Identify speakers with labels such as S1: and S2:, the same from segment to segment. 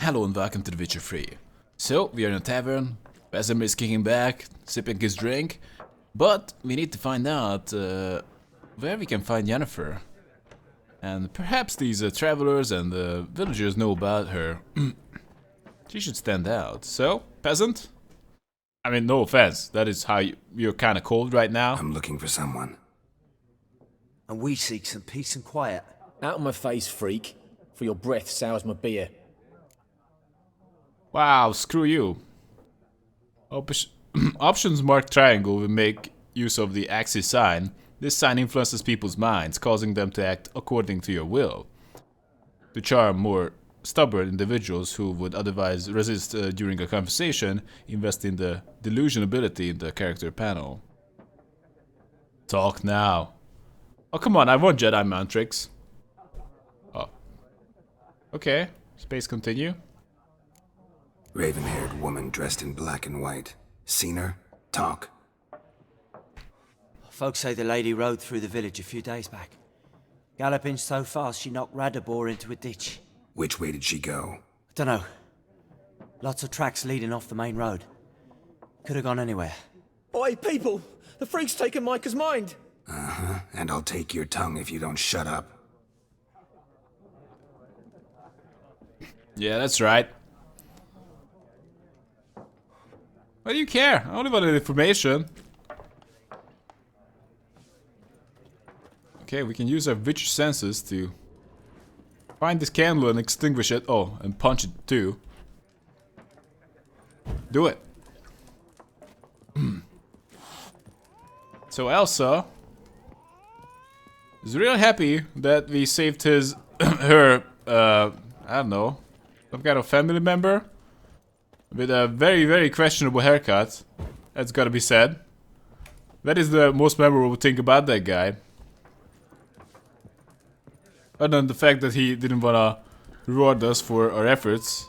S1: Hello and welcome to The Witcher 3. So, we are in a tavern, Vesemir is kicking back, sipping his drink, but we need to find out where we can find Yennefer. And perhaps these travelers and villagers know about her. She should stand out. So, peasant? I mean, no offense, that is how you're kinda cold right now.
S2: I'm looking for someone.
S3: And we seek some peace and quiet.
S4: Out of my face, freak, for your breath sours my beer.
S1: Wow, screw you. Options marked triangle will make use of the axis sign. This sign influences people's minds, causing them to act according to your will. To charm more stubborn individuals who would otherwise resist during a conversation, invest in the delusion ability in the character panel. Talk now. Oh, come on, I want Jedi mind tricks. Oh. Okay, space continue.
S2: Raven-haired woman dressed in black and white. Seen her? Talk.
S3: Folks say the lady rode through the village a few days back. Galloping so fast she knocked Radabor into a ditch.
S2: Which way did she go?
S3: I dunno. Lots of tracks leading off the main road. Could have gone anywhere.
S5: Oi, people! The freak's taken Micah's mind!
S2: Uh-huh, and I'll take your tongue if you don't shut up.
S1: Yeah, that's right. Why do you care? I only wanted information. Okay, we can use our witch senses to find this candle and extinguish it. Oh, and punch it too. Do it. So Elsa is real happy that we saved her, I don't know, some kind of family member with a very, very questionable haircut. That's gotta be said. That is the most memorable thing about that guy. Other than the fact that he didn't wanna reward us for our efforts.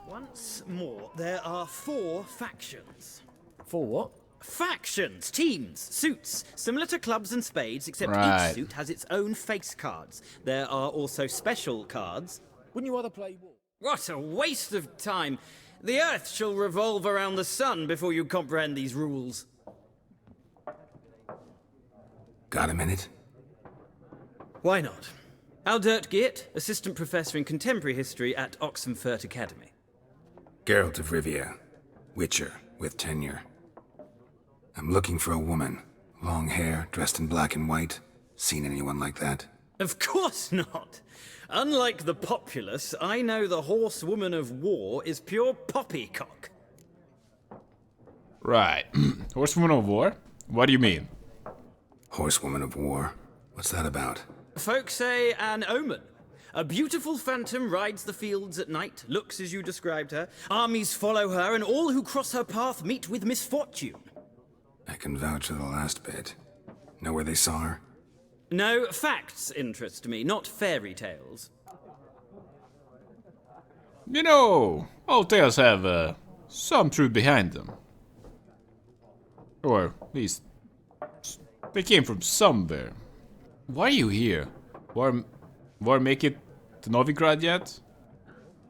S6: Once more, there are 4 factions.
S4: For what?
S6: Factions, teams, suits, similar to clubs and spades, except
S1: Right.
S6: each suit has its own face cards. There are also special cards.
S4: Wouldn't you rather play war?
S6: What a waste of time! The Earth shall revolve around the sun before you comprehend these rules.
S2: Got a minute?
S6: Why not? Aldert Geert, Assistant Professor in Contemporary History at Oxenfurt Academy.
S2: Geralt of Rivia. Witcher, with tenure. I'm looking for a woman. Long hair, dressed in black and white. Seen anyone like that?
S6: Of course not! Unlike the populace, I know the horsewoman of war is pure poppycock.
S1: Right. Horsewoman of War? What do you mean?
S2: Horsewoman of war. What's that about?
S6: Folks say an omen. A beautiful phantom rides the fields at night, looks as you described her. Armies follow her, and all who cross her path meet with misfortune.
S2: I can vouch for the last bit. Know where they saw her?
S6: No, facts interest me, not fairy tales.
S1: You know, all tales have some truth behind them. Or at least they came from somewhere. Why are you here? War make it to Novigrad yet?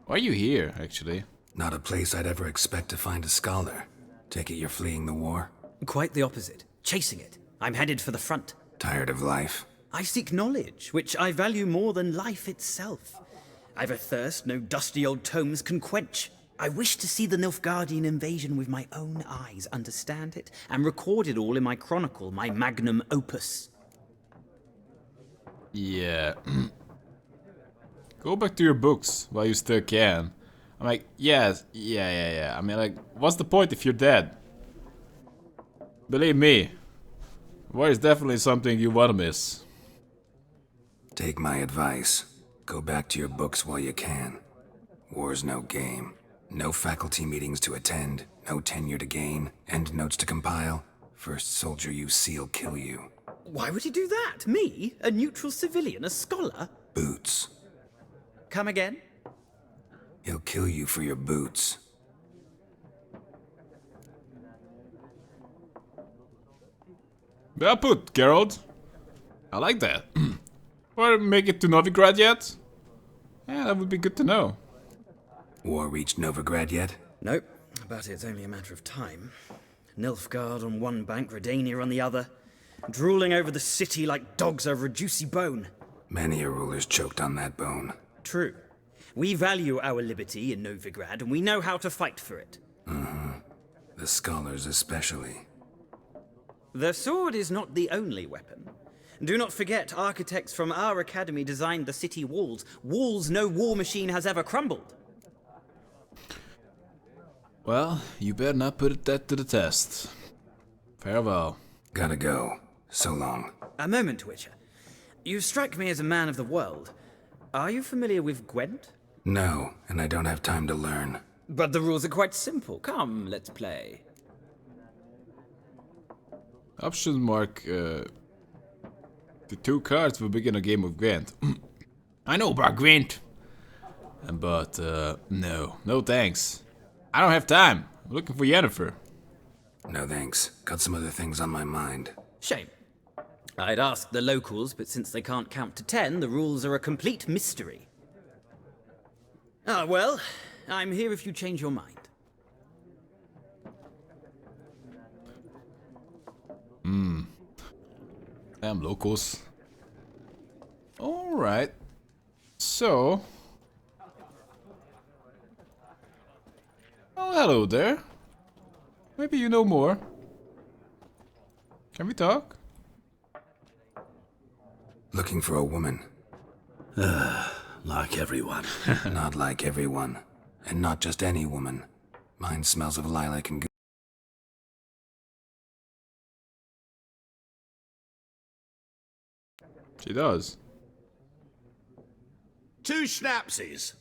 S1: Why are you here, actually?
S2: Not a place I'd ever expect to find a scholar. Take it you're fleeing the war?
S6: Quite the opposite. Chasing it. I'm headed for the front.
S2: Tired of life?
S6: I seek knowledge, which I value more than life itself. I've a thirst no dusty old tomes can quench. I wish to see the Nilfgaardian invasion with my own eyes, understand it, and record it all in my chronicle, my magnum opus.
S1: Yeah. Go back to your books while you still can. I'm like, yes, yeah. I mean, like, what's the point if you're dead? Believe me, war is definitely something you wanna miss.
S2: Take my advice. Go back to your books while you can. War's no game. No faculty meetings to attend, no tenure to gain, end notes to compile. First soldier you see'll kill you.
S6: Why would he do that? Me? A neutral civilian? A scholar?
S2: Boots.
S6: Come again?
S2: He'll kill you for your boots.
S1: Well put, Geralt. I like that. Or make it to Novigrad yet? Yeah, that would be good to know.
S2: War reached Novigrad yet?
S6: Nope, but it's only a matter of time. Nilfgaard on one bank, Redania on the other, drooling over the city like dogs over a juicy bone.
S2: Many a ruler's choked on that bone.
S6: True. We value our liberty in Novigrad, and we know how to fight for it.
S2: The scholars especially.
S6: The sword is not the only weapon. Do not forget, architects from our academy designed the city walls. Walls no war machine has ever crumbled.
S1: Well, you better not put that to the test. Farewell.
S2: Gotta go. So long.
S6: A moment, Witcher. You strike me as a man of the world. Are you familiar with Gwent?
S2: No, and I don't have time to learn.
S6: But the rules are quite simple. Come, let's play.
S1: Option mark the 2 cards will begin a game of Gwent. I know about Gwent. But no thanks. I don't have time. I'm looking for Yennefer.
S2: No thanks. Got some other things on my mind.
S6: Shame. I'd ask the locals, but since they can't count to 10, the rules are a complete mystery. Ah, well, I'm here if you change your mind.
S1: Damn locals. Alright. So. Oh, hello there. Maybe you know more. Can we talk?
S2: Looking for a woman.
S7: Like everyone.
S2: Not like everyone. And not just any woman. Mine smells of lilac and
S1: She does.
S7: 2 schnapsies.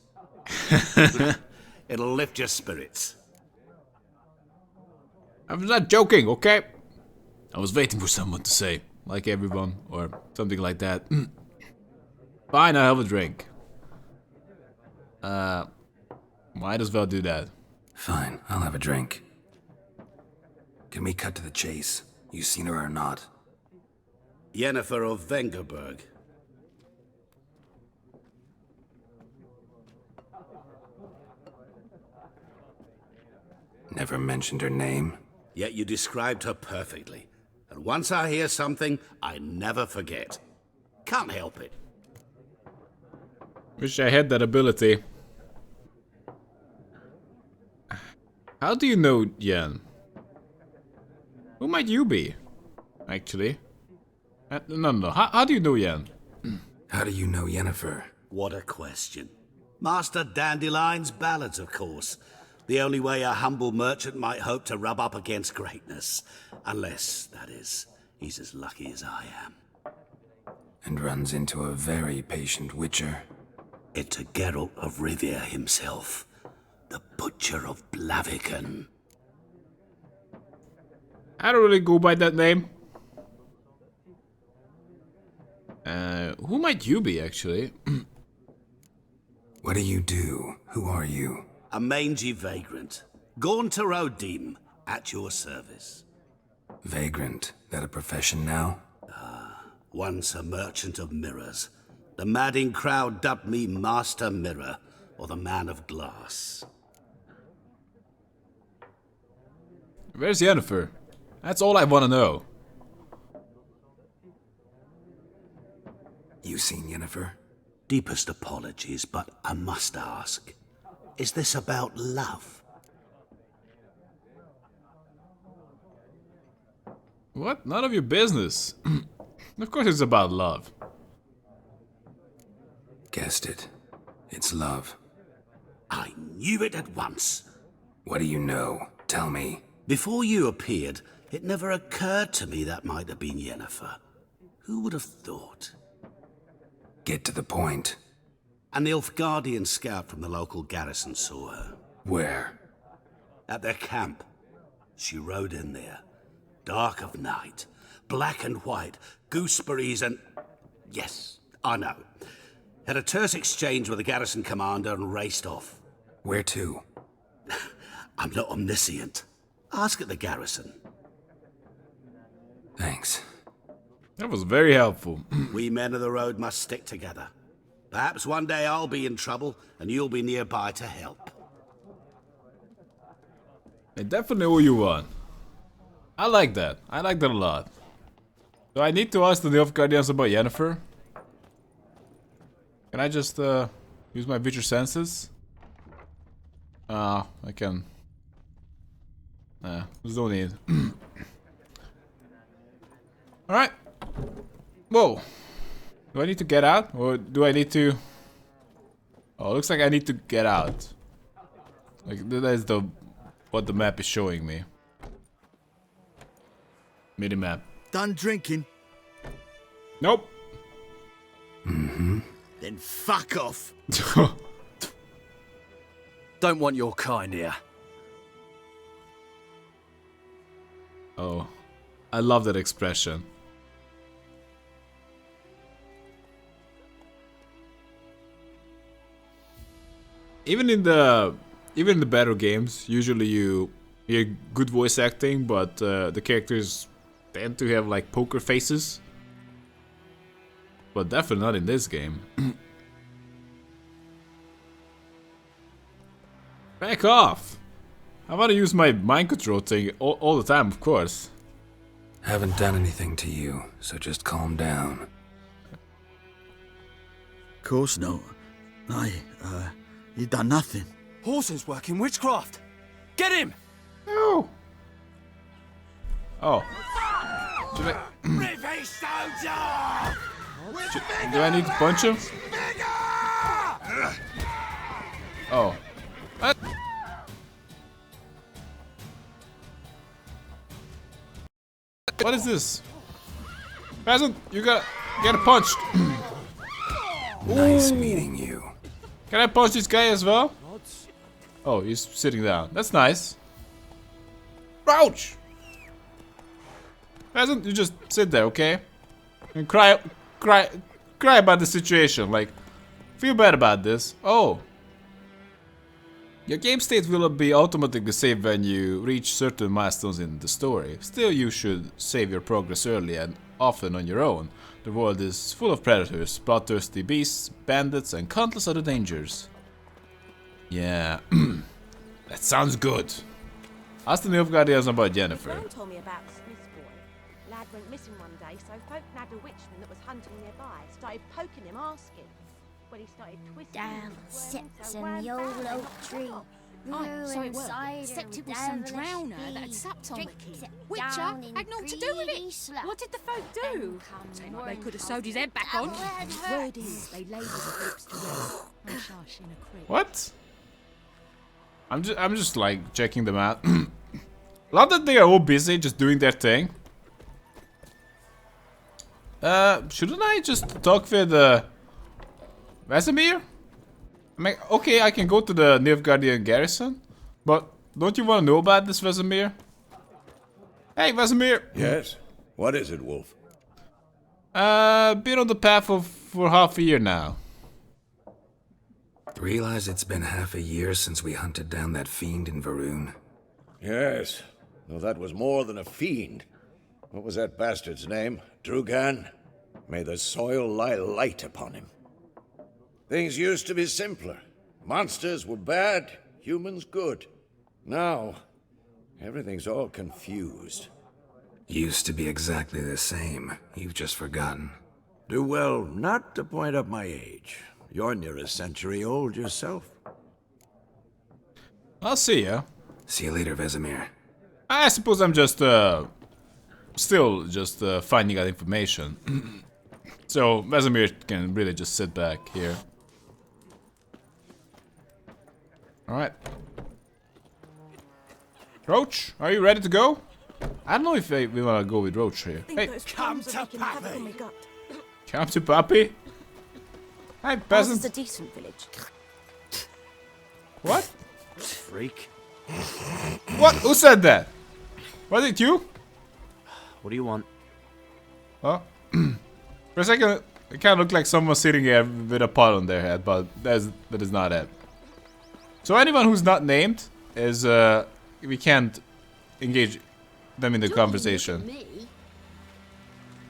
S7: It'll lift your spirits.
S1: I'm not joking, okay? I was waiting for someone to say, like everyone, or something like that. Fine, I'll have a drink. Might as well do that.
S2: Fine, I'll have a drink. Can we cut to the chase? You seen her or not?
S7: Yennefer of Vengerberg.
S2: Never mentioned her name.
S7: Yet you described her perfectly. And once I hear something, I never forget. Can't help it.
S1: Wish I had that ability. How do you know Yen? Who might you be? Actually. No. How do you know Yen?
S2: How do you know Yennefer?
S7: What a question. Master Dandelion's ballads, of course. The only way a humble merchant might hope to rub up against greatness. Unless, that is, he's as lucky as I am.
S2: And runs into a very patient witcher.
S7: It's a Geralt of Rivia himself. The Butcher of Blaviken.
S1: I don't really go by that name. Who might you be, actually?
S2: What do you do? Who are you?
S7: A mangy vagrant. Gone to Rodim, at your service.
S2: Vagrant. That a profession now?
S7: Once a merchant of mirrors. The madding crowd dubbed me Master Mirror, or the Man of Glass.
S1: Where's Yennefer? That's all I want to know.
S2: You seen Yennefer?
S7: Deepest apologies, but I must ask. Is this about love?
S1: What? None of your business. Of course it's about love.
S2: Guessed it. It's love.
S7: I knew it at once.
S2: What do you know? Tell me.
S7: Before you appeared, it never occurred to me that might have been Yennefer. Who would have thought?
S2: Get to the point.
S7: A Nilfgaardian scout from the local garrison saw her.
S2: Where?
S7: At their camp. She rode in there. Dark of night. Black and white. Gooseberries and... Yes, I know. Had a terse exchange with the garrison commander and raced off.
S2: Where to?
S7: I'm not omniscient. Ask at the garrison.
S2: Thanks.
S1: That was very helpful.
S7: We men of the road must stick together. Perhaps one day I'll be in trouble and you'll be nearby to help.
S1: They definitely owe you one. I like that. I like that a lot. Do I need to ask the Nilfgaardians about Yennefer? Can I just use my Witcher senses? I can. There's no need. Alright. Whoa. Do I need to get out? Or do I need to... Oh, looks like I need to get out. Like, that is the... what the map is showing me. Mini-map.
S8: Done drinking?
S1: Nope.
S8: Then fuck off. Don't want your kind here.
S1: Oh. I love that expression. Even in the better games, usually you hear good voice acting, but the characters tend to have like poker faces. But definitely not in this game. Back off! I want to use my mind control thing all the time, of course.
S2: Haven't done anything to you, so just calm down.
S8: Course not. You done nothing.
S5: Horses working witchcraft. Get him!
S1: No! Oh. Do I need to punch him? Oh. What? What is this? Peasant, you got punched.
S2: Nice meeting you.
S1: Can I punch this guy as well? Oh, he's sitting down. That's nice. Ouch! Peasant, you just sit there, okay? And cry about the situation. Like, feel bad about this. Oh. Your game state will be automatically saved when you reach certain milestones in the story. Still, you should save your progress early and often on your own. The world is full of predators, bloodthirsty beasts, bandits, and countless other dangers. Yeah, that sounds good. Ask the Nilfgaardians about Yennefer.
S9: Gran told me about the Smith's boy. Lad went missing one day, so folk nabbed a witchman that was hunting nearby. Started poking him, asking. When he started twisting.
S10: Down sits in the old oak tree.
S11: Aye, so it were. Except it was some drowner that had sapped on the key. Witcher had naught to do with it. What did the folk do? Saying like they could have sewed his head back on. Word is they laid the corpse to rest and sharsh in a creek.
S1: What? I'm just like checking them out. Love that they are all busy just doing their thing. Shouldn't I just talk with Vesemir? I mean, okay, I can go to the Nilfgaardian garrison, but don't you want to know about this, Vesemir? Hey, Vesemir!
S12: Yes? What is it, Wolf?
S1: Been on the path for half a year now.
S2: Realize it's been half a year since we hunted down that fiend in Varun?
S12: Yes, though that was more than a fiend. What was that bastard's name? Drugan? May the soil lie light upon him. Things used to be simpler. Monsters were bad, humans good. Now, everything's all confused.
S2: Used to be exactly the same. You've just forgotten.
S12: Do well not to point up my age. You're near a century old yourself.
S1: I'll see ya.
S2: See you later, Vesemir.
S1: I suppose I'm just, still just finding out information. So, Vesemir can really just sit back here. Alright. Roach, are you ready to go? I don't know if we want to go with Roach here. Hey,
S9: Come to Pappy!
S1: come to Pappy. Hi, peasant.
S9: This is a decent village.
S1: What?
S3: Freak.
S1: What? Who said that? Was it you?
S3: What do you want?
S1: Oh. For a second, it kind of looked like someone sitting here with a pot on their head, but that is not it. So anyone who's not named is, we can't engage them in the conversation.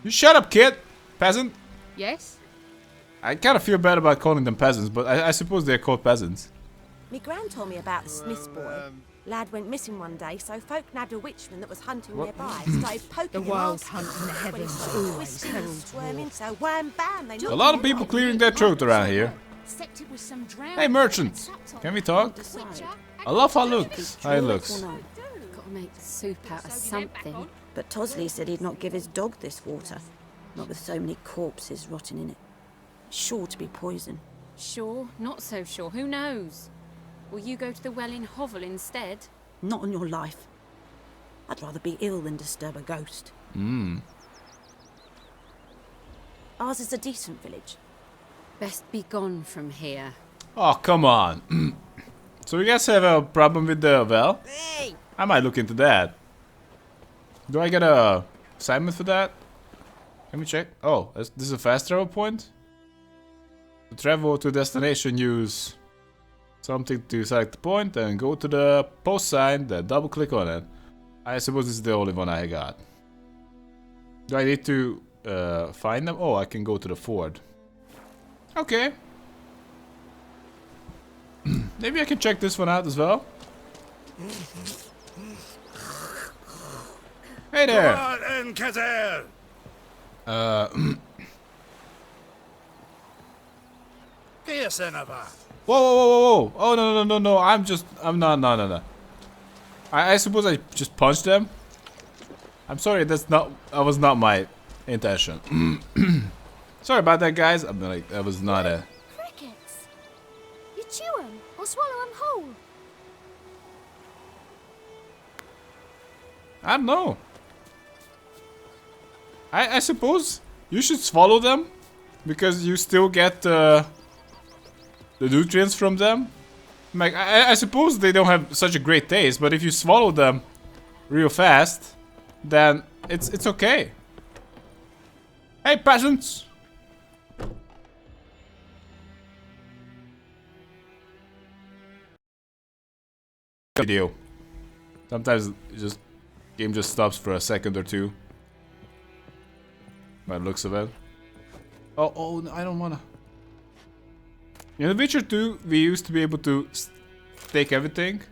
S1: You shut up, kid! Peasant?
S11: Yes?
S1: I kind of feel bad about calling them peasants, but I suppose they're called peasants.
S9: Me gran told me about the Smith's boy. Lad went missing one day, so folk nabbed a witchman that was hunting nearby, started poking him
S11: wild
S9: asking
S11: hunt in the
S9: when he
S11: heavens
S9: started
S11: always
S9: twisting and
S11: heralds
S9: squirming, so wham bam, they
S1: A lot of people clearing their throat around here.
S11: Except it was some drowned.
S1: Hey merchant, can we talk? I love how it looks.
S13: Gotta make soup out of something.
S14: But Tosley said he'd not give his dog this water. Not with so many corpses rotting in it. Sure to be poison.
S13: Sure, not so sure. Who knows? Will you go to the well in Hovel instead?
S14: Not on your life. I'd rather be ill than disturb a ghost. Ours is a decent village.
S13: Best be gone from here.
S1: Oh, come on. So you guys have a problem with the well?
S14: Hey!
S1: I might look into that. Do I get a assignment for that? Can we check? Oh, this is a fast travel point? To travel to destination, use something to select the point and go to the post sign, then double click on it. I suppose this is the only one I got. Do I need to find them? Oh, I can go to the ford. Okay. Maybe I can check this one out as well. Hey there! Whoa, whoa, whoa, whoa, whoa! Oh, no, I'm not, no. I suppose I just punched them? I'm sorry, that was not my intention. Sorry about that, guys. I'm like, that was not a...
S10: Crickets. You chew 'em or swallow 'em whole.
S1: I don't know. I suppose you should swallow them because you still get the nutrients from them. Like I suppose they don't have such a great taste, but if you swallow them real fast, then it's okay. Hey, peasants! Video. Sometimes game just stops for a second or two. By the looks of it. Oh, no, I don't wanna. In The Witcher 2, we used to be able to take everything.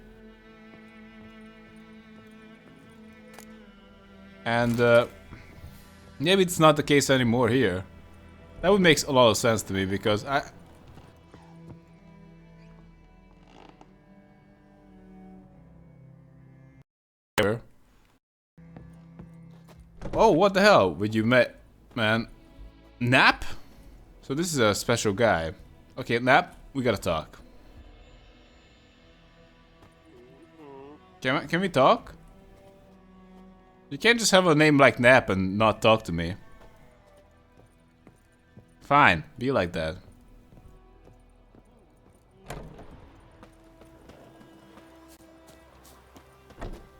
S1: And maybe it's not the case anymore here. That would make a lot of sense to me because Oh, what the hell? Would you met, man? Nap? So this is a special guy. Okay, Nap, we gotta talk. Can we talk? You can't just have a name like Nap and not talk to me. Fine, be like that.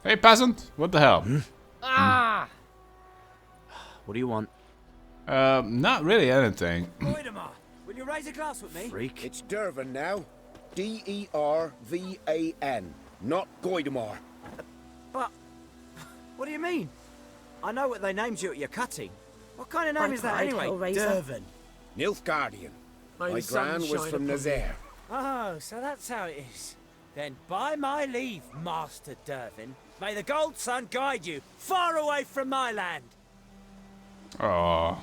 S1: Hey, peasant, what the hell?
S3: Ah! What do you want?
S1: Not really anything.
S3: Goidemar, will you raise a glass with me?
S12: Freak. It's Dervan now. D-E-R-V-A-N. Not Goidemar.
S3: But, what do you mean? I know what they named you at your cutting. What kind of name is that anyway? Dervan.
S12: Nilfgaardian. My gran was from Nazaire.
S3: Oh, so that's how it is. Then by my leave, Master Dervin, may the Gold Sun guide you far away from my land.
S1: Aww.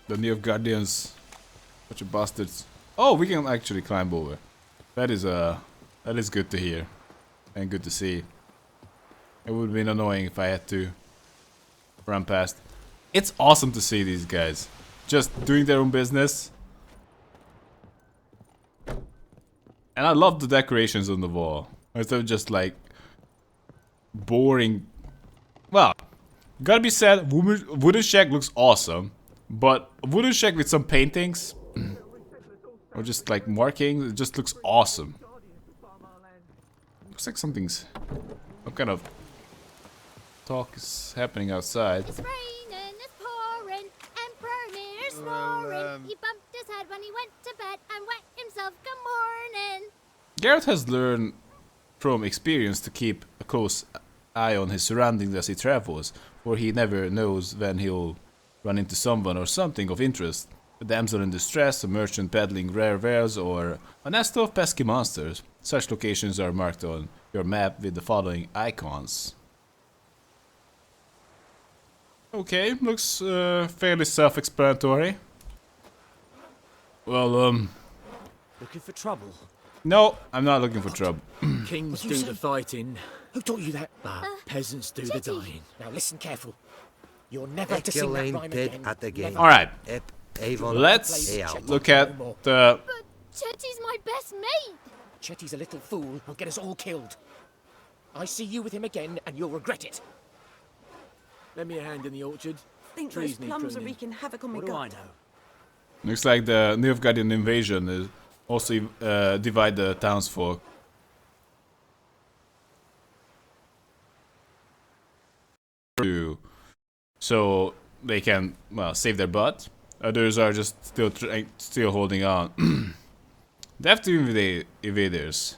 S1: The Nilfgaardians. Bunch of bastards. Oh, we can actually climb over. That is good to hear. And good to see. It would have been annoying if I had to run past. It's awesome to see these guys. Just doing their own business. And I love the decorations on the wall. Instead of just like boring. Well, gotta be said, wooden shack looks awesome. But a wooden shack with some paintings or just like markings, it just looks awesome. Looks like some kind of talk is happening outside.
S10: It's raining, it's pouring, Emperor Mirror snoring. He bumped his head when he went to bed and wet himself. Good morning.
S1: Geralt has learned from experience to keep a close eye on his surroundings as he travels, for he never knows when he'll run into someone or something of interest. a damsel in distress, a merchant peddling rare wares, or a nest of pesky monsters. Such locations are marked on your map with the following icons. Okay, looks fairly self-explanatory. Well,
S5: Looking for trouble?
S1: no, I'm not looking for trouble.
S5: Kings do the fighting. Who taught you that? Peasants do the dying. Now listen careful. You're never to sing that rhyme again.
S1: Alright, let's look at the...
S10: But Chetty's my best mate.
S5: Chetty's a little fool who'll get us all killed. I see you with him again and you'll regret it. Lend me a hand in the orchard.
S14: Think those plums are wreaking havoc on my gut.
S5: What do I know?
S1: Looks like the Nilfgaardian invasion is also divide the townsfolk. So they can, well, save their butt. Others are just still holding on. Death to invaders.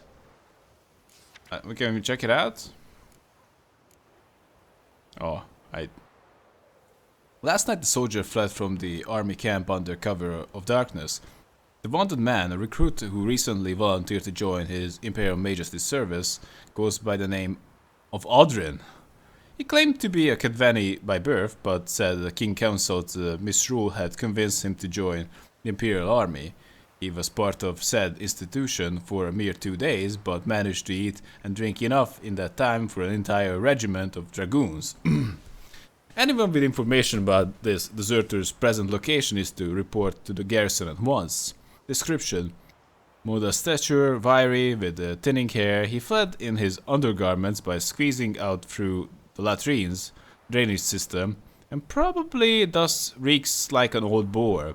S1: Can we check it out? Oh, Last night the soldier fled from the army camp under cover of darkness. The wanted man, a recruit who recently volunteered to join his Imperial Majesty's service, goes by the name of Aldrin. He claimed to be a Cadvani by birth, but said the King Council's misrule had convinced him to join the Imperial Army. He was part of said institution for a mere 2 days, but managed to eat and drink enough in that time for an entire regiment of dragoons. Anyone with information about this deserter's present location is to report to the garrison at once. Description: modest stature, wiry, with thinning hair, he fled in his undergarments by squeezing out through the latrines drainage system, and probably thus reeks like an old boar.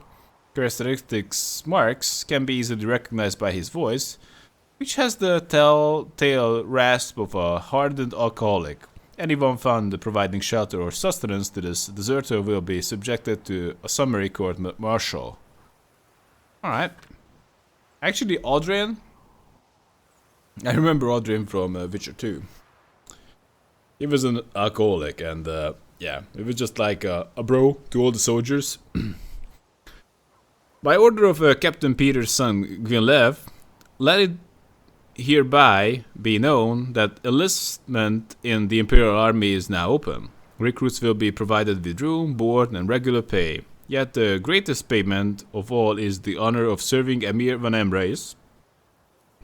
S1: Characteristic marks can be easily recognized by his voice, which has the telltale rasp of a hardened alcoholic. Anyone found providing shelter or sustenance to this deserter will be subjected to a summary court-martial. Alright. Actually, Aldrin... I remember Aldrin from Witcher 2. He was an alcoholic and, yeah, it was just like a bro to all the soldiers. By order of Captain Peter's son, Gwynlev, let it hereby be known that enlistment in the Imperial Army is now open. Recruits will be provided with room, board, and regular pay. Yet the greatest payment of all is the honor of serving Emir van Embrace,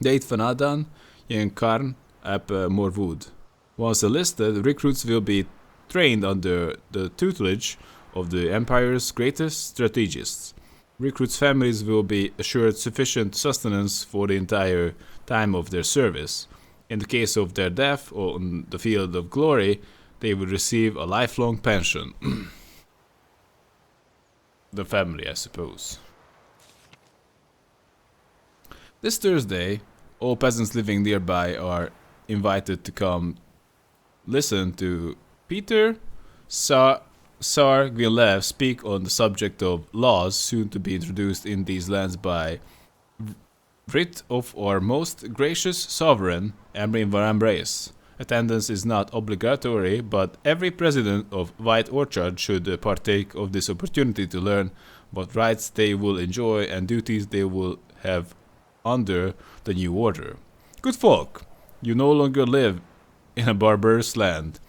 S1: Date van Adan, Yen Karn, ap Morwood. Once enlisted, recruits will be trained under the tutelage of the Empire's greatest strategists. Recruits' families will be assured sufficient sustenance for the entire time of their service. In the case of their death on the field of glory, they will receive a lifelong pension. The family, I suppose. This Thursday, all peasants living nearby are invited to come listen to Peter Tsar Gwynlev speak on the subject of laws soon to be introduced in these lands by writ of our most gracious sovereign, Emir van Embrace. Attendance is not obligatory, but every president of White Orchard should partake of this opportunity to learn what rights they will enjoy and duties they will have under the new order. Good folk, you no longer live in a barbarous land,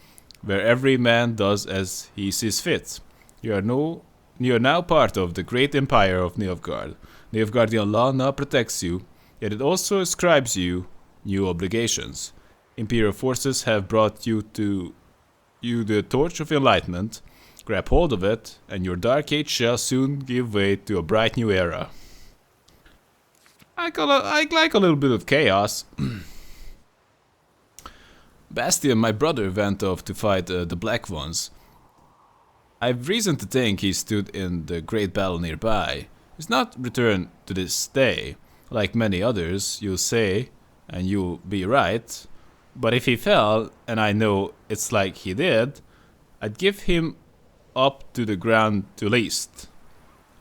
S1: where every man does as he sees fit. You are now part of the great empire of Nilfgaard. Nilfgaardian law now protects you, yet it also ascribes you new obligations. Imperial forces have brought you the torch of enlightenment. Grab hold of it, and your dark age shall soon give way to a bright new era. I like a little bit of chaos. Bastian, my brother, went off to fight the Black Ones. I've reason to think he stood in the great battle nearby. He's not returned to this day. Like many others, you'll say, and you'll be right. But if he fell, and I know it's like he did, I'd give him up to the ground to least.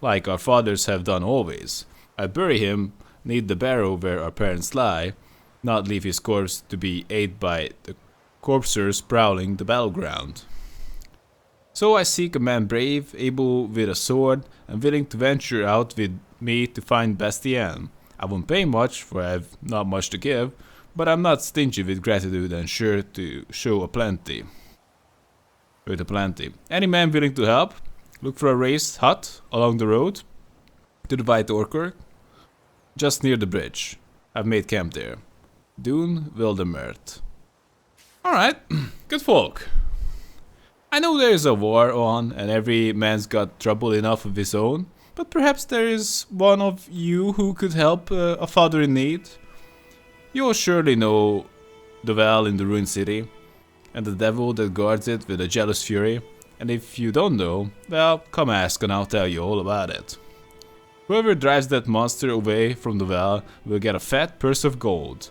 S1: Like our fathers have done always. I'd bury him, neath the barrow where our parents lie, not leave his corpse to be ate by the corpsers prowling the battleground. So I seek a man brave, able with a sword, and willing to venture out with me to find Bastien. I won't pay much, for I have not much to give, but I'm not stingy with gratitude and sure to show a plenty. With a plenty. Any man willing to help? Look for a raised hut along the road to the White Orchard, just near the bridge. I've made camp there. Dune Wildemert. Alright, good folk. I know there is a war on and every man's got trouble enough of his own, but perhaps there is one of you who could help a father in need. You'll surely know the well in the ruined city, and the devil that guards it with a jealous fury, and if you don't know, well, come ask and I'll tell you all about it. Whoever drives that monster away from the well will get a fat purse of gold.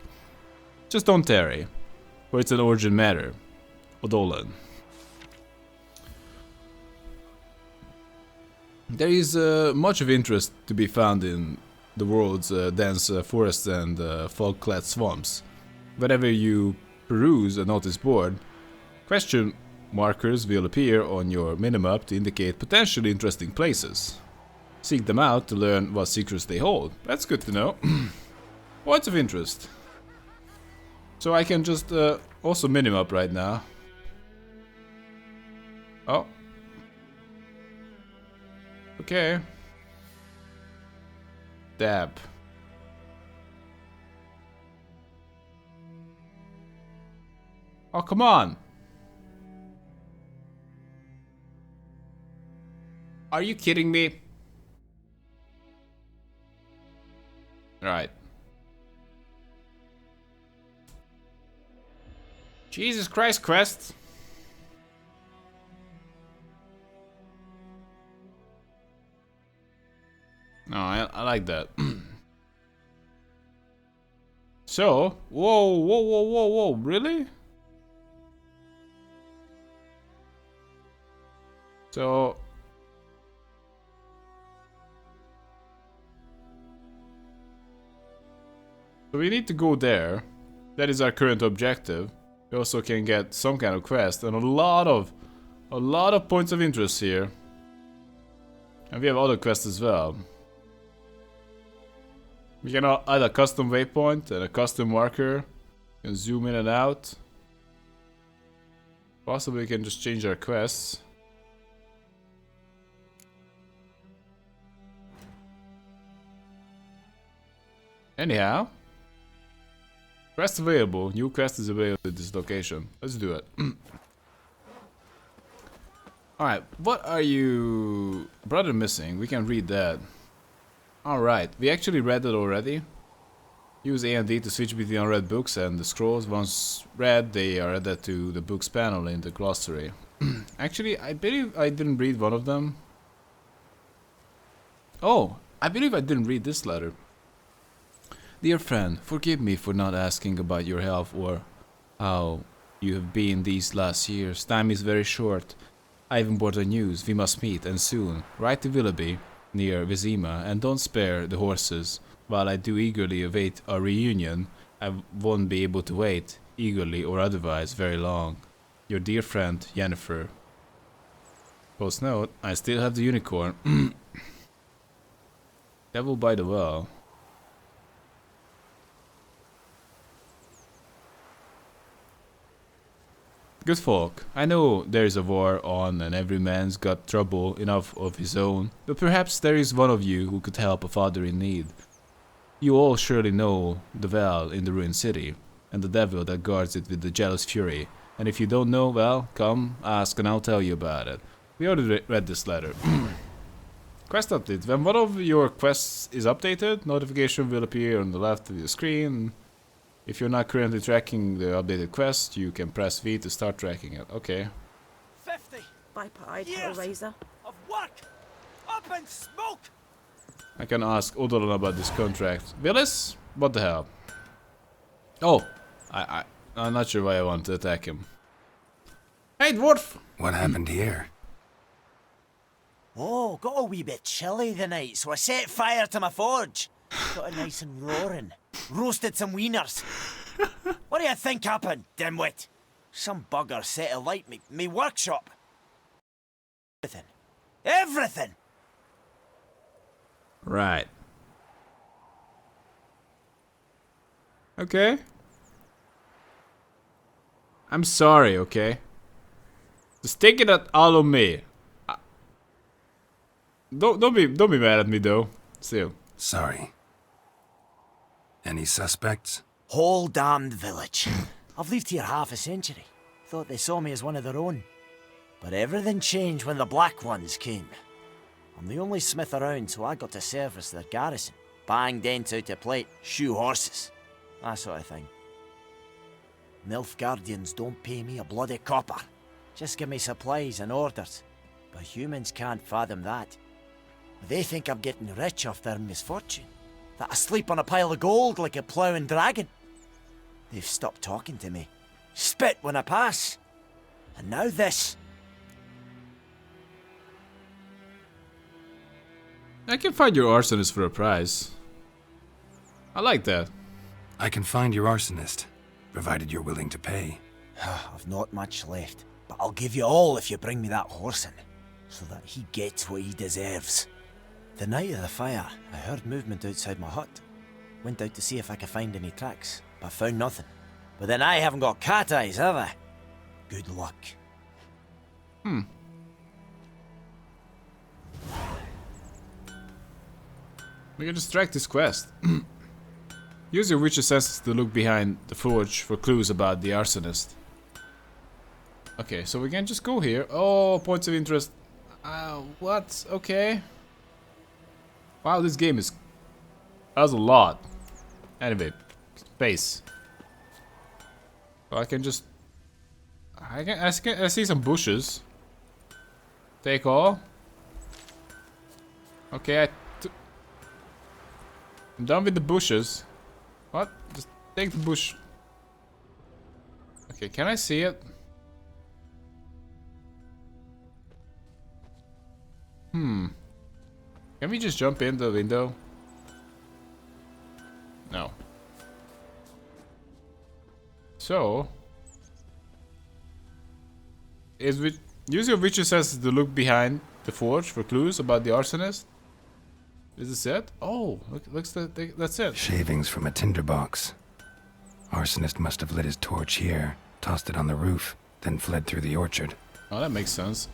S1: Just don't tarry, for it's an urgent matter. Odolan. There is much of interest to be found in the world's dense forests and fog-clad swamps. Whenever you peruse a notice board, question markers will appear on your minimap to indicate potentially interesting places. Seek them out to learn what secrets they hold. That's good to know. Points of interest. So I can just also minimap right now. Oh. Okay. Dab. Oh, come on. Are you kidding me? Alright. Jesus Christ, quest. No, I like that. So, whoa, really? So we need to go there. That is our current objective. We also can get some kind of quest and a lot of points of interest here. And we have other quests as well. We can add a custom waypoint and a custom marker. We can zoom in and out. Possibly we can just change our quests. Anyhow. Quest available. New quest is available at this location. Let's do it. Alright, what are you... Brother missing. We can read that. Alright, we actually read it already. Use A and D to switch between unread books and the scrolls. Once read, they are added to the books panel in the glossary. Actually, I believe I didn't read one of them. Oh, I believe I didn't read this letter. Dear friend, forgive me for not asking about your health or how you have been these last years. Time is very short. I have important news. We must meet, and soon. Write to Willoughby, near Vizima, and don't spare the horses. While I do eagerly await our reunion, I won't be able to wait, eagerly or otherwise, very long. Your dear friend, Yennefer. Post note, I still have the unicorn. Devil by the well. Good folk, I know there is a war on and every man's got trouble enough of his own, but perhaps there is one of you who could help a father in need. You all surely know the well in the ruined city, and the devil that guards it with the jealous fury, and if you don't know, well, come, ask and I'll tell you about it. We already read this letter. Quest update. When one of your quests is updated, notification will appear on the left of your screen. If you're not currently tracking the updated quest, you can press V to start tracking it. Okay.
S3: 50
S14: Viper-eyed
S3: years
S14: Hellraiser.
S3: of work, up in smoke.
S1: I can ask Odolan about this contract. Willis? What the hell? Oh, I'm not sure why I want to attack him. Hey, dwarf!
S2: What happened here?
S3: Oh, got a wee bit chilly the night, so I set fire to my forge. Got it nice and roaring. Roasted some wieners. What do you think happened, dimwit? Some bugger set alight me workshop. everything. Everything!
S1: Right. Okay. I'm sorry, okay? Just take it all on me. Don't be mad at me though. Still.
S2: Sorry. Any suspects?
S3: Whole damned village. I've lived here half a century. Thought they saw me as one of their own. But everything changed when the Black Ones came. I'm the only smith around, so I got to service their garrison. Bang dents out of plate, shoe horses. That sort of thing. Nilfgaardians don't pay me a bloody copper. Just give me supplies and orders. But humans can't fathom that. They think I'm getting rich off their misfortune. That I sleep on a pile of gold like a ploughing dragon. They've stopped talking to me. Spit when I pass. And now this.
S1: I can find your arsonist for a price. I like that.
S2: I can find your arsonist, provided you're willing to pay.
S3: I've not much left, but I'll give you all if you bring me that horse in, so that he gets what he deserves. The night of the fire, I heard movement outside my hut. Went out to see if I could find any tracks, but found nothing. But then I haven't got cat eyes, have I? Good luck.
S1: We can distract this quest. Use your witcher senses to look behind the forge for clues about the arsonist. Okay, so we can just go here. Oh, points of interest. What? Okay. Wow, this game is... That's a lot. Anyway, space. So I can just... I see some bushes. Take all. Okay, I'm done with the bushes. What? Just take the bush. Okay, can I see it? Can we just jump in the window? No. So... use your witcher senses to look behind the forge for clues about the arsonist. Is this it? Oh, that's it.
S2: Shavings from a tinderbox. Arsonist must have lit his torch here, tossed it on the roof, then fled through the orchard.
S1: Oh, that makes sense.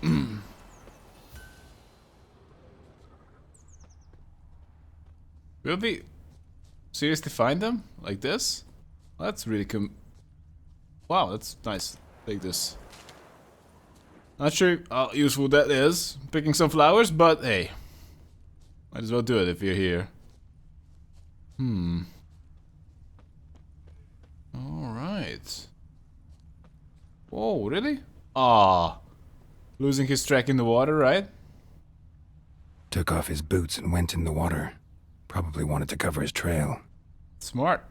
S1: Will we seriously find them? Like this? Well, that's really wow, that's nice. Like this. Not sure how useful that is, picking some flowers, but hey. Might as well do it if you're here. Alright. Whoa, really? Ah. Losing his track in the water, right?
S2: Took off his boots and went in the water. Probably wanted to cover his trail.
S1: Smart.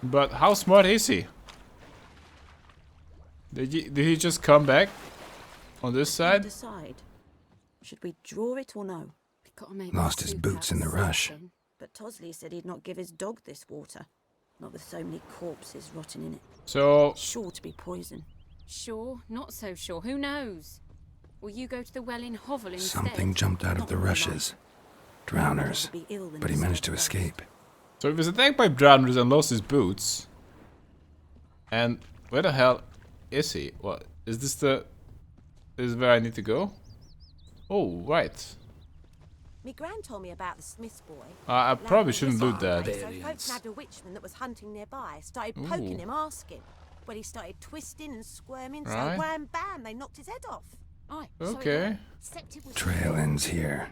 S1: But how smart is he? Did he just come back on this side?
S14: Decide. Should we draw it or no?
S2: Lost his boots in the rush.
S14: But Tosley said he'd not give his dog this water. Not with so many corpses rotting in it.
S1: So...
S14: Sure to be poison.
S13: Sure, not so sure. Who knows? Will you go to the well in Hovel instead?
S2: Something jumped out of the rushes. Drowners. But he managed to escape.
S1: So he was attacked by drowners and lost his boots. And where the hell is he? What? Is this the... Is where I need to go? Oh, right.
S9: Me gran told me about the Smith's boy.
S1: I probably shouldn't do that.
S9: So folk nabbed a witchman that was hunting nearby, started poking him, asking. Well, he started twisting and squirming, so wham bam, they knocked his head off.
S1: Okay.
S2: Trail ends here,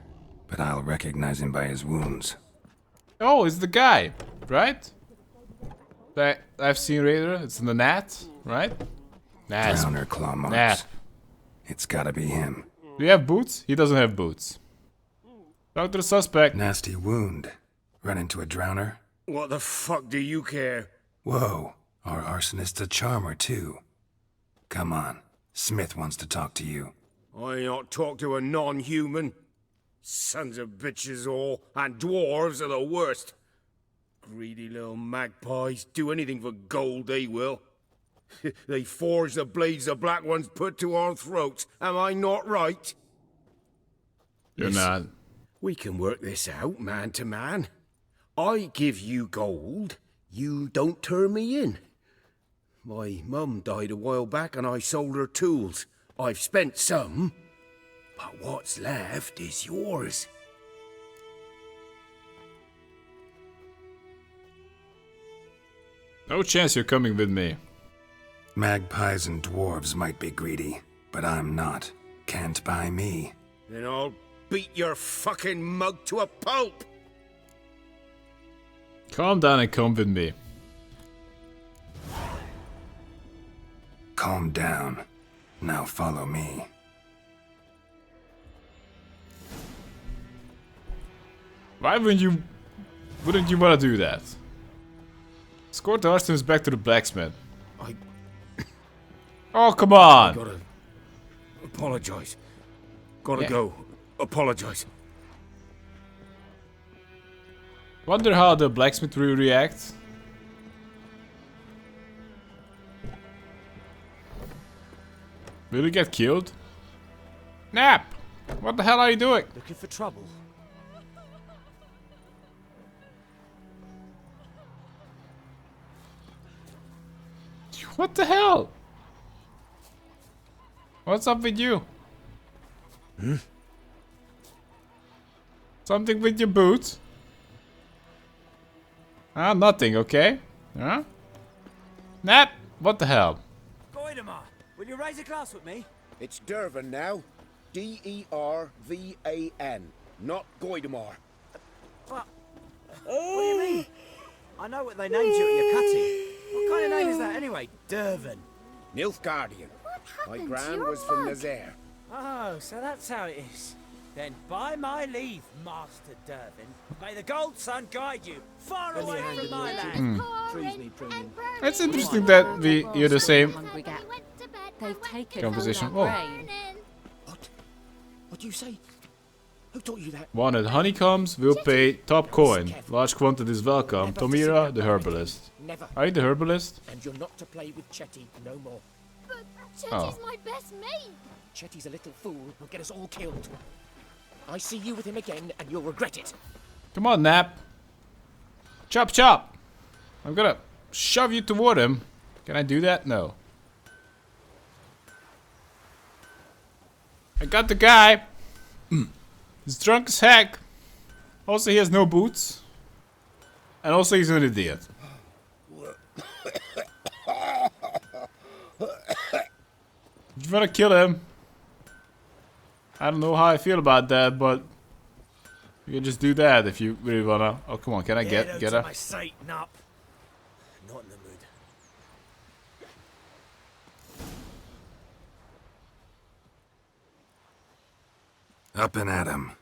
S2: but I'll recognize him by his wounds.
S1: Oh, it's the guy, right? That I've seen later. It's in the gnat, right?
S2: Drowner claw marks.
S1: Gnat.
S2: It's gotta be him.
S1: Do you have boots? He doesn't have boots. Talk to the suspect.
S2: Nasty wound. Run into a drowner?
S5: What the fuck do you care?
S2: Whoa, our arsonist's a charmer too. Come on, Smith wants to talk to you.
S5: I not talk to a non-human. Sons of bitches all, and dwarves are the worst. Greedy little magpies, do anything for gold they will.
S15: They forge the blades the Black Ones put to our throats. Am I not right?
S1: You're
S15: Listen,
S1: not.
S15: we can work this out, man to man. I give you gold, you don't turn me in. My mum died a while back and I sold her tools. I've spent some, but what's left is yours.
S1: No chance you're coming with me.
S2: Magpies and dwarves might be greedy, but I'm not. Can't buy me.
S15: Then I'll beat your fucking mug to a pulp!
S1: Calm down and come with me.
S2: Calm down. Now follow me.
S1: Why wouldn't you want to do that? Escort the Arsenals back to the blacksmith. Oh, come on!
S15: Gotta apologize. Gotta
S1: Yeah.
S15: go. Apologize.
S1: Wonder how the blacksmith will react. Will he get killed? Nap! What the hell are you doing?
S3: Looking for trouble?
S1: What the hell? What's up with you? Something with your boots? Ah, nothing, okay? Huh? Nap! What the hell?
S3: Goidemar, will you raise a glass with me?
S15: It's Dervan now. D-E-R-V-A-N. Not Goidemar.
S3: What do you mean? I know what they named you at your cutting. What kind of name is that anyway? Dervan.
S15: Nilfgaardian. My gran was from Nazaire.
S3: Oh, so that's how it is. Then by my leave, Master Dervan, may the Gold Sun guide you far away from my land.
S1: It's interesting that you're the same
S13: They've taken
S1: composition.
S13: all
S1: Oh.
S13: that grain.
S5: What do you say? Who taught you that?
S1: Wanted honeycombs, will pay top coin. Large quantities welcome. Tomira, the herbalist.
S5: Never.
S1: Are you the herbalist?
S5: And you're not to play with Chetty no more.
S10: But Chetty's
S1: Oh.
S10: my best mate.
S5: Chetty's a little fool who'll get us all killed. I see you with him again and you'll regret it.
S1: Come on, Nap. Chop, chop. I'm gonna shove you toward him. Can I do that? No. I got the guy. He's drunk as heck. Also, he has no boots. And also, he's an idiot. You wanna kill him? I don't know how I feel about that, but you can just do that if you really wanna. Oh, come on, can I get her?
S3: My sight, Nap. Not in the mood.
S2: Up and at 'em.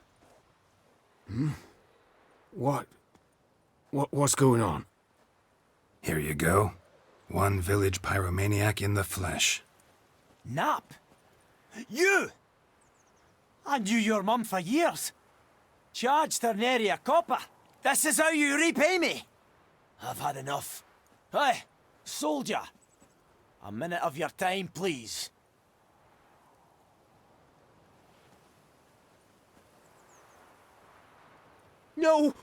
S15: What's going on?
S2: Here you go. One village pyromaniac in the flesh.
S3: Nap? You? I knew your mum for years. Charged her nary a copper. This is how you repay me. I've had enough. Hey, soldier. A minute of your time, please.
S15: No!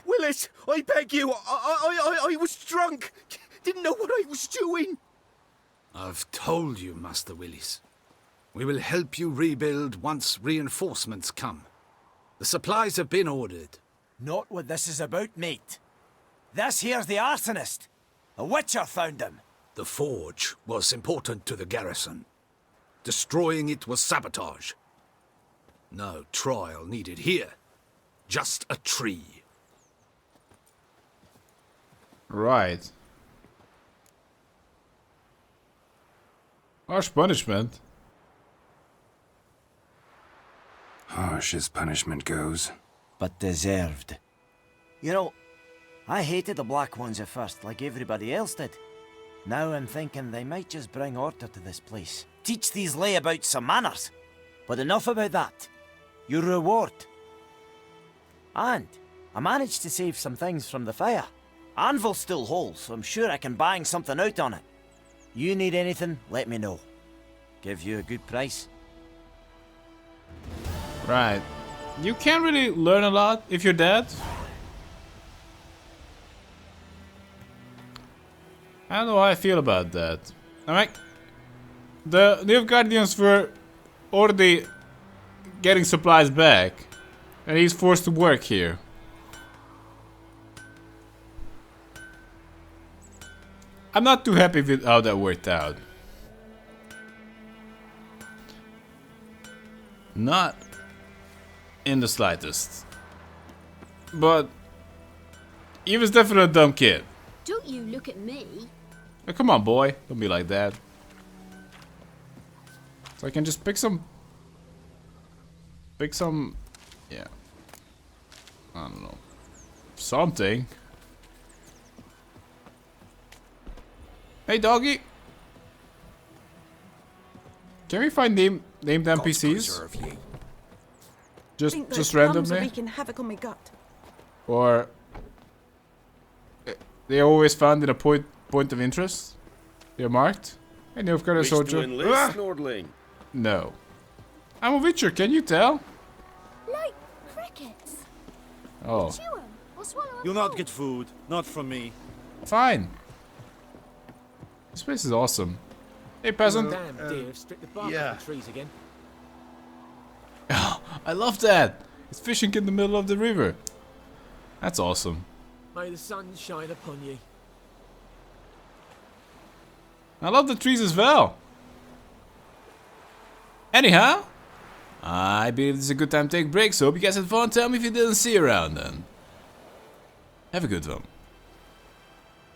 S15: Willis! I beg you! I was drunk! Didn't know what I was doing!
S8: I've told you, Master Willis. We will help you rebuild once reinforcements come. The supplies have been ordered.
S3: Not what this is about, mate. This here's the arsonist. A witcher found him.
S8: The forge was important to the garrison. Destroying it was sabotage. No trial needed here. Just a tree.
S1: Right. Harsh punishment.
S2: Harsh as punishment goes.
S3: But deserved. You know, I hated the Black Ones at first, like everybody else did. Now I'm thinking they might just bring order to this place. Teach these layabouts some manners. But enough about that. Your reward. And I managed to save some things from the fire. Anvil's still whole, so I'm sure I can bang something out on it. You need anything, let me know. Give you a good price.
S1: Right. You can't really learn a lot if you're dead. I don't know how I feel about that. I mean, the Nilfgaardians were already getting supplies back, and he's forced to work here. I'm not too happy with how that worked out. Not in the slightest. But he was definitely a dumb kid.
S10: Don't you look at me.
S1: Oh, come on, boy. Don't be like that. So I can just pick some... Yeah. I don't know. Something. Hey, doggy. Can we find named NPCs? Just randomly?
S14: Wreaking havoc on my gut.
S1: Or they always found in a point of interest? They're marked? Hey, Nilfgaard a soldier. No. I'm a witcher, can you tell?
S10: Like crickets.
S1: Oh.
S10: Chew 'em or swallow 'em
S16: You'll not
S10: whole.
S16: get food. Not from me.
S1: Fine. This place is awesome. Hey, peasant.
S5: Damn deer have stripped the bark off the trees again.
S1: I love that. It's fishing in the middle of the river. That's awesome.
S5: May the sun shine upon you.
S1: I love the trees as well. Anyhow, I believe this is a good time to take a break, so hope you guys had fun. Tell me if you didn't see you around then. Have a good one.